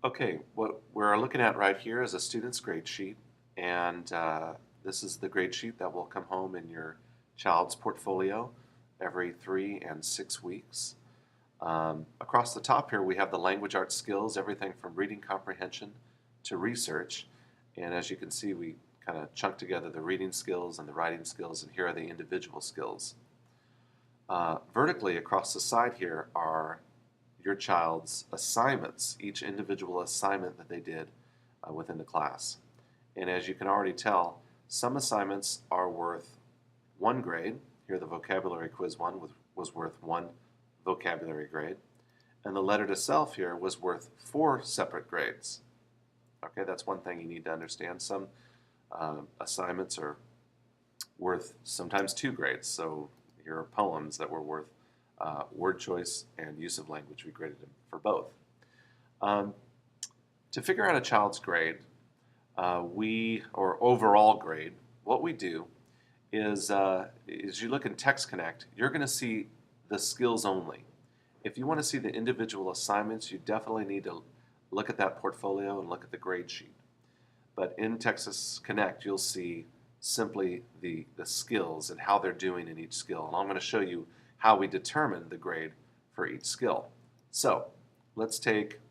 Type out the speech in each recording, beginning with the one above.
Okay, what we're looking at right here is a student's grade sheet, and this is the grade sheet that will come home in your child's portfolio every 3 and 6 weeks. Across the top here, we have the language arts skills, everything from reading comprehension to research. And as you can see, we kind of chunk together the reading skills and the writing skills, and here are the individual skills. Vertically across the side here are your child's assignments, each individual assignment that they did within the class. And as you can already tell, some assignments are worth 1 grade. Here the vocabulary quiz one was worth 1 vocabulary grade. And the letter to self here was worth 4 separate grades. Okay, that's one thing you need to understand. Some assignments are worth sometimes 2 grades. So here are poems that were worth word choice and use of language. We graded them for both. To figure out a child's grade, or overall grade, what we do is you look in Text Connect, you're going to see the skills only. If you want to see the individual assignments, you definitely need to look at that portfolio and look at the grade sheet. But in Texas Connect, you'll see simply the skills and how they're doing in each skill. And I'm going to show you how we determine the grade for each skill. So let's take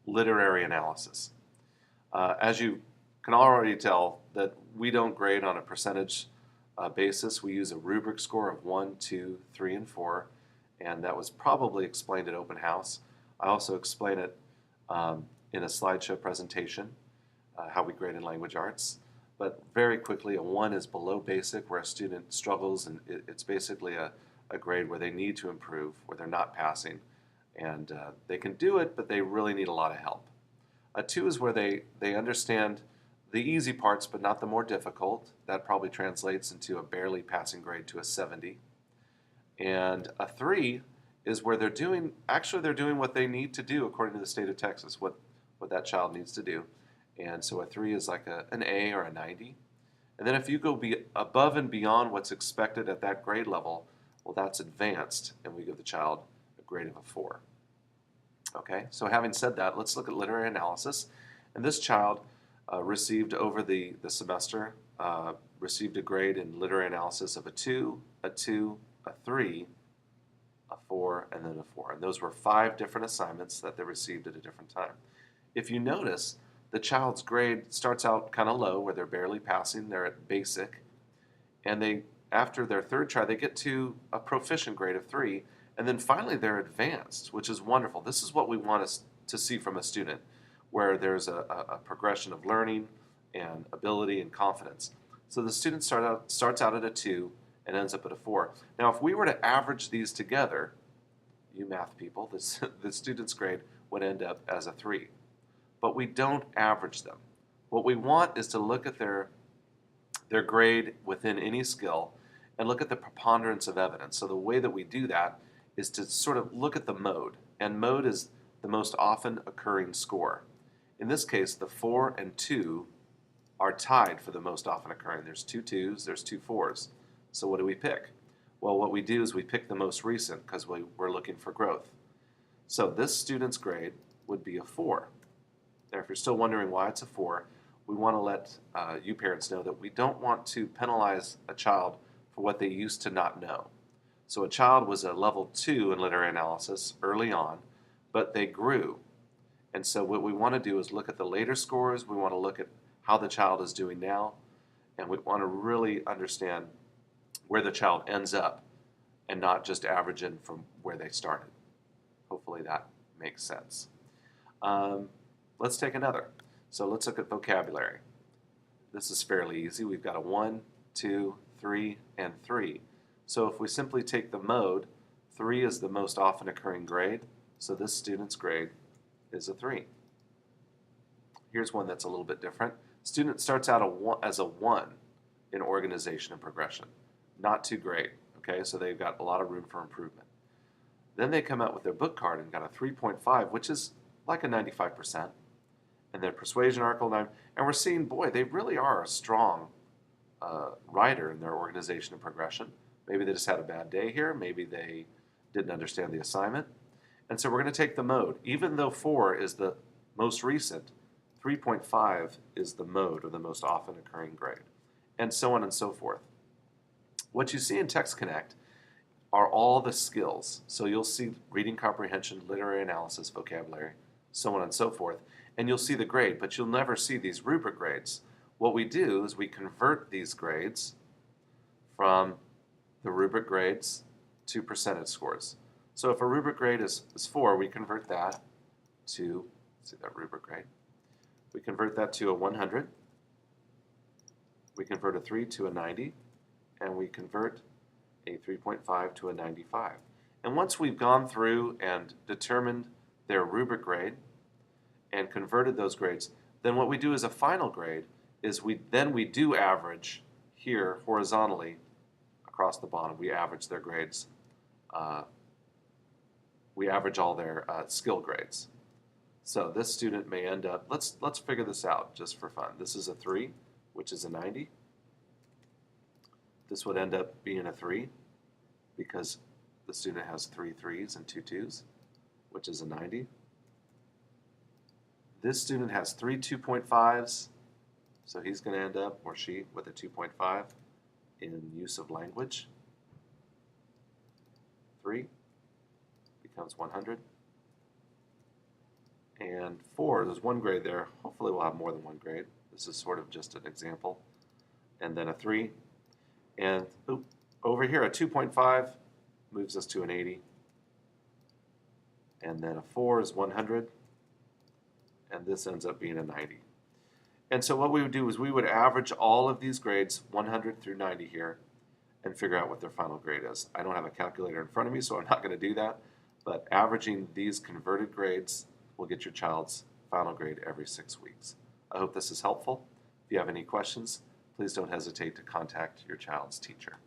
literary analysis. As you can already tell, that we don't grade on a percentage basis. We use a rubric score of 1, 2, 3, and 4, and that was probably explained at open house. I also explain it in a slideshow presentation, how we grade in language arts. But very quickly, a 1 is below basic, where a student struggles, and it's basically a grade where they need to improve, where they're not passing, and they can do it, but they really need a lot of help. A 2 is where they understand the easy parts, but not the more difficult. That probably translates into a barely passing grade to a 70. And a 3 is where they're doing what they need to do according to the state of Texas, what that child needs to do. And so a 3 is like an A or a 90. And then if you go above and beyond what's expected at that grade level, well, that's advanced, and we give the child a grade of a 4. Okay, so having said that, let's look at literary analysis. And this child received over the semester, received a grade in literary analysis of a 2, a 2, a 3, a 4, and then a 4. And those were 5 different assignments that they received at a different time. If you notice, the child's grade starts out kind of low, where they're barely passing, they're at basic, and after their 3rd try, they get to a proficient grade of 3, and then finally they're advanced, which is wonderful. This is what we want us to see from a student, where there's a progression of learning and ability and confidence. So the student starts out at a 2 and ends up at a 4. Now, if we were to average these together, you math people, the student's grade would end up as a 3. But we don't average them. What we want is to look at their grade within any skill and look at the preponderance of evidence. So the way that we do that is to sort of look at the mode, and mode is the most often occurring score. In this case, the 4 and 2 are tied for the most often occurring. There's 2 2s, there's 2 4s. So what do we pick? Well, what we do is we pick the most recent, because we're looking for growth. So this student's grade would be a 4. Now, if you're still wondering why it's a 4, we want to let you parents know that we don't want to penalize a child for what they used to not know. So a child was a level 2 in literary analysis early on, but they grew. And so what we want to do is look at the later scores. We want to look at how the child is doing now, and we want to really understand where the child ends up and not just average in from where they started. Hopefully that makes sense. Let's take another. So let's look at vocabulary. This is fairly easy. We've got a 1, 2, 3, and 3. So if we simply take the mode, 3 is the most often occurring grade, so this student's grade is a 3. Here's one that's a little bit different. Student starts out as a 1 in organization and progression. Not too great, okay? So they've got a lot of room for improvement. Then they come out with their book card and got a 3.5, which is like a 95%. And their persuasion article, and we're seeing, boy, they really are a strong writer in their organization and progression. Maybe they just had a bad day here. Maybe they didn't understand the assignment. And so we're going to take the mode. Even though 4 is the most recent, 3.5 is the mode or the most often occurring grade, and so on and so forth. What you see in Text Connect are all the skills. So you'll see reading comprehension, literary analysis, vocabulary, so on and so forth, and you'll see the grade, but you'll never see these rubric grades. What we do is we convert these grades from the rubric grades to percentage scores. So if a rubric grade is 4, we convert that to, see that rubric grade, we convert that to a 100, we convert a 3 to a 90, and we convert a 3.5 to a 95. And once we've gone through and determined their rubric grade and converted those grades, then what we do as a final grade is we do average here horizontally across the bottom. We average their grades. We average all their skill grades. So this student may end up, let's figure this out just for fun. This is a 3, which is a 90. This would end up being a 3 because the student has 3 3s and 2 2s, which is a 90. This student has 3 2.5s, so he's going to end up, or she, with a 2.5 in use of language. 3 becomes 100. And 4, there's 1 grade there. Hopefully we'll have more than 1 grade. This is sort of just an example. And then a 3. And over here, a 2.5 moves us to an 80. And then a 4 is 100. And this ends up being a 90. And so what we would do is we would average all of these grades, 100 through 90 here, and figure out what their final grade is. I don't have a calculator in front of me, so I'm not going to do that. But averaging these converted grades will get your child's final grade every 6 weeks. I hope this is helpful. If you have any questions, please don't hesitate to contact your child's teacher.